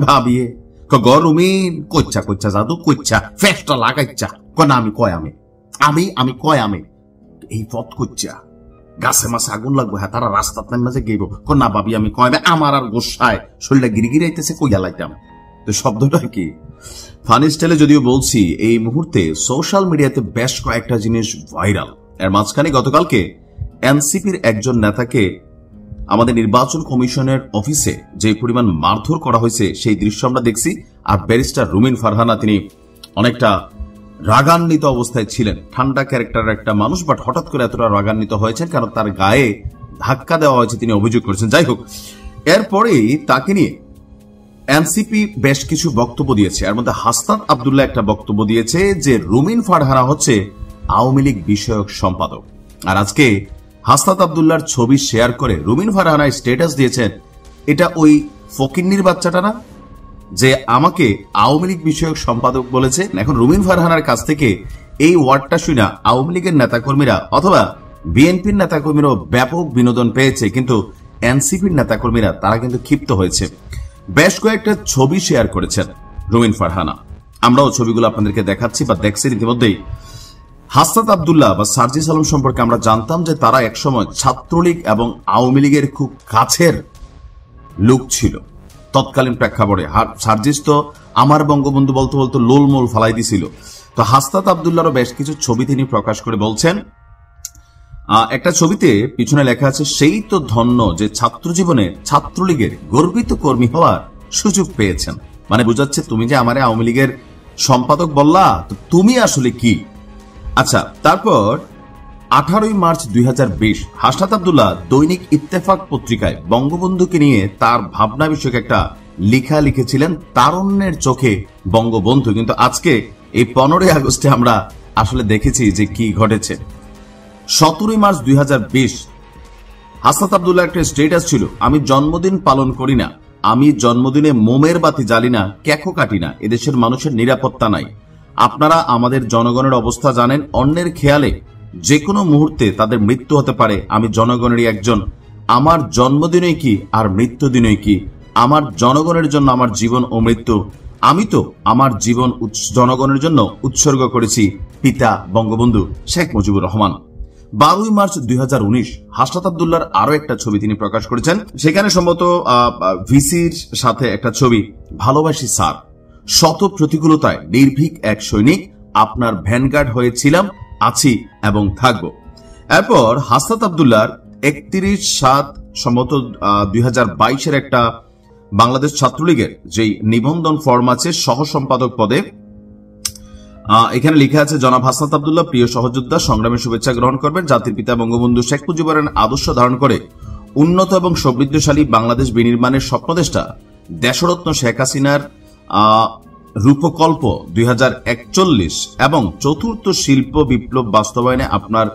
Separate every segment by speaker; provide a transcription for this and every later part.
Speaker 1: ভাবিয়ে রুমিন কচ্চা কচ্চা জাদু কচ্চা ফেসটা লাগাইচ্ছা না আমি কয় আমি কয় আমি এই পথ কচ্চা গাছে মাছে আগুন লাগবো, হ্যাঁ তারা রাস্তার মাঝে গেব না ভাবি আমি কয় আমার আর গোসায় শরীরটা গিরিগিরি আইতেছে কইয়া লাইতাম। তো শব্দটা কি ফানি স্টাইলে যদিও বলছি, এই মুহূর্তে সোশ্যাল মিডিয়াতে বেশ কয়েকটা জিনিস ভাইরাল। এর মাঝখানে গতকালকে এনসিপির একজন নেতাকে আমাদের নির্বাচন কমিশনের অফিসে যে পরিমাণ মারধর করা হয়েছে সেই দৃশ্য আমরা দেখছি। আর ব্যারিস্টার রুমিন ফারহানা তিনি অনেকটা রাগান্বিত অবস্থায় ছিলেন, ঠান্ডা ক্যারেক্টারের একটা মানুষ, বাট হঠাৎ করে এতটা রাগান্বিত হয়েছেন কারণ তার গায়ে ধাক্কা দেওয়া হয়েছে, তিনি অভিযোগ করেছেন। যাই হোক, এরপরেই তাকে নিয়ে এনসিপি বেশ কিছু বক্তব্য দিয়েছে। এর মধ্যে হাসনাত আব্দুল্লাহ একটা বক্তব্য দিয়েছে যে রুমিন ফারহানা হচ্ছে আওয়ামী লীগ বিষয়ক সম্পাদক। আর আজকে হাসনাত আব্দুল্লাহর ছবি শেয়ার করে রুমিন ফারহানা স্ট্যাটাস দিয়েছেন, এটা ওই ফকিন্নির বাচ্চাটা না যে আমাকে আওয়ামী লীগ বিষয়ক সম্পাদক বলেছে। এখন রুমিন ফারহানার কাছ থেকে এই ওয়ার্ডটা শুনে আওয়ামী লীগের নেতাকর্মীরা অথবা বিএনপির নেতাকর্মীরাও ব্যাপক বিনোদন পেয়েছে, কিন্তু এনসিপির নেতাকর্মীরা তারা কিন্তু ক্ষিপ্ত হয়েছে। বেশ কয়েকটা ছবি শেয়ার করেছেন রুমিন ফারহানা, আমরাও ছবিগুলো আপনাদেরকে দেখাচ্ছি বা দেখছি ইতিমধ্যেই। হাসনাত আব্দুল্লাহ বা সার্জিস আলম সম্পর্কে আমরা জানতাম যে তারা একসময় ছাত্রলীগ এবং আওয়ামী লীগের খুব কাছের লোক ছিল তৎকালীন প্রেক্ষাপটে। সার্জিস তো আমার বঙ্গবন্ধু বলতে বলতে লোলমোল ফালাই দিছিল। তো হাসনাত আব্দুল্লাহরও বেশ কিছু ছবি তিনি প্রকাশ করে বলছেন, একটা ছবিতে পিছনে লেখা আছে, সেই তো ধন্য যে ছাত্র জীবনে ছাত্রলীগের গর্বিত কর্মী হওয়ার সুযোগ পেয়েছেন। মানে বুঝাচ্ছে তুমি যে আমারে আওয়ামী লীগের সম্পাদক বললা, তো তুমি আসলে কি। আচ্ছা, তারপর 18 মার্চ 2020 হাসনাত আব্দুল্লাহ দৈনিক ইত্তেফাক পত্রিকায় বঙ্গবন্ধুকে নিয়ে তার ভাবনা বিষয়ক একটা লেখা লিখেছিলেন, তারুণ্যের চোখে বঙ্গবন্ধু। কিন্তু আজকে এই 15 আগস্টে আমরা আসলে দেখেছি যে কি ঘটেছে। 17 মার্চ 2020 হাসনাত আব্দুল্লাহ একটা স্ট্যাটাস ছিল, আমি জন্মদিন পালন করি না, আমি জন্মদিনে মোমের বাতি জ্বালি না, ক্যাকো কাটি না, এদেশের মানুষের নিরাপত্তা নাই। আপনারা আমাদের জনগণের অবস্থা জানেন, অন্যের খেয়ালে যে কোনো মুহূর্তে তাদের মৃত্যু হতে পারে, আমি জনগণেরই একজন। আমার জন্মদিনই কি আর মৃত্যুদিনই কি, আমার জনগণের জন্য আমার জীবন ও মৃত্যু। আমি তো আমার জীবন জনগণের জন্য উৎসর্গ করেছি, পিতা বঙ্গবন্ধু শেখ মুজিবুর রহমান। 12 মার্চ 2019 হাসনাত আব্দুল্লাহর আরো একটা ছবি তিনি প্রকাশ করেছেন, সেখানে সম্ভবত ভিসির সাথে একটা ছবি, ভালোবাসি স্যার, শত প্রতিকূলতায় নির্ভীক এক সৈনিক, আপনার ভ্যানগার্ড হয়েছিলাম, আছি এবং থাকব। এরপর হাসনাত আব্দুল্লাহর 31/7 সম্ভবত 2022 একটা বাংলাদেশ ছাত্রলীগের যেই নিবন্ধন ফর্ম আছে সহ সম্পাদক পদে, এখানে লেখা আছে, জনাব হাসনাত আব্দুল্লাহ প্রিয় সহযোদ্ধা, সংগ্রামের শুভেচ্ছা গ্রহণ করবেন। জাতির পিতা বঙ্গবন্ধু শেখ মুজিবুর রহমানের আদর্শ ধারণ করে উন্নত এবং সমৃদ্ধশালী বাংলাদেশ বিনির্মাণের স্বপ্নদেষ্টা দেশরত্ন শেখ হাসিনার রূপকল্প 2041 এবং চতুর্থ শিল্প বিপ্লব বাস্তবায়নে আপনার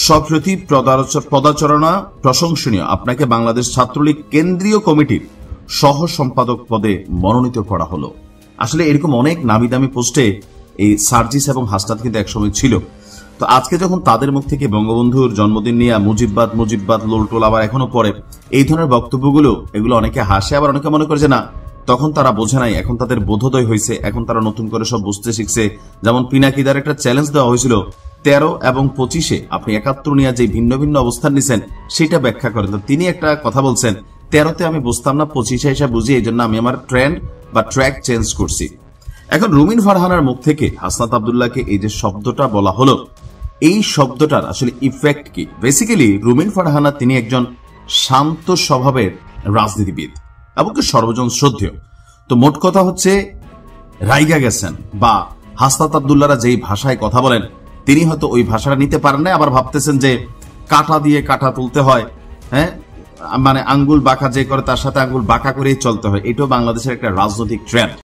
Speaker 1: সপ্রতি পদাচরণা প্রশংসনীয়। আপনাকে বাংলাদেশ ছাত্রলীগ কেন্দ্রীয় কমিটির সহ সম্পাদক পদে মনোনীত করা হলো। আসলে এরকম অনেক নামি দামি পোস্টে এই সার্জিস এবং হাসনাত কিন্তু একসময় ছিল। তো আজকে যখন তাদের মুখ থেকে বঙ্গবন্ধুর জন্মদিন নিয়ে মুজিববাদ মুজিববাদ লোলটোল আবার এখনো পরে এই ধরনের বক্তব্যগুলো, এগুলো অনেকে হাসে, আবার অনেকে মনে করে যে না তখন তারা বোঝে নাই, এখন তাদের বোধোদয় হয়েছে, এখন তারা নতুন করে সব বুঝতে শিখছে। যেমন পিনাকিদার একটা চ্যালেঞ্জ দেওয়া হয়েছিল 13 এবং 25-এ আপনি 71 নিয়ে যে ভিন্ন ভিন্ন অবস্থান নিছেন সেটা ব্যাখ্যা করেন। তো তিনি একটা কথা বলছেন, 13তে আমি বুঝতাম না, 25-এ এসে বুঝি, এই জন্য আমি আমার ট্রেন্ড বা ট্র্যাক চেঞ্জ করছি। এখন রুমিন ফারহানার মুখ থেকে হাসনাত আব্দুল্লাহকে এই যে শব্দটা বলা হলো, এই শব্দটার আসলে ইফেক্ট কি? বেসিক্যালি রুমিন ফারহানা তিনি একজন শান্ত স্বভাবের রাজনীতিবিদ এবং সর্বজন শ্রদ্ধেয়। তো মোট কথা হচ্ছে রাইগা গেছেন, বা হাসনাত আব্দুল্লাহরা যেই ভাষায় কথা বলেন তিনি হয়তো ওই ভাষাটা নিতে পারেন না, আবার ভাবতেছেন যে কাঁটা দিয়ে কাঁটা তুলতে হয়, হ্যাঁ মানে আঙ্গুল বাঁকা যে করে তার সাথে আঙ্গুল বাঁকা করেই চলতে হয়। এটাও বাংলাদেশের একটা রাজনৈতিক ট্রেন্ড।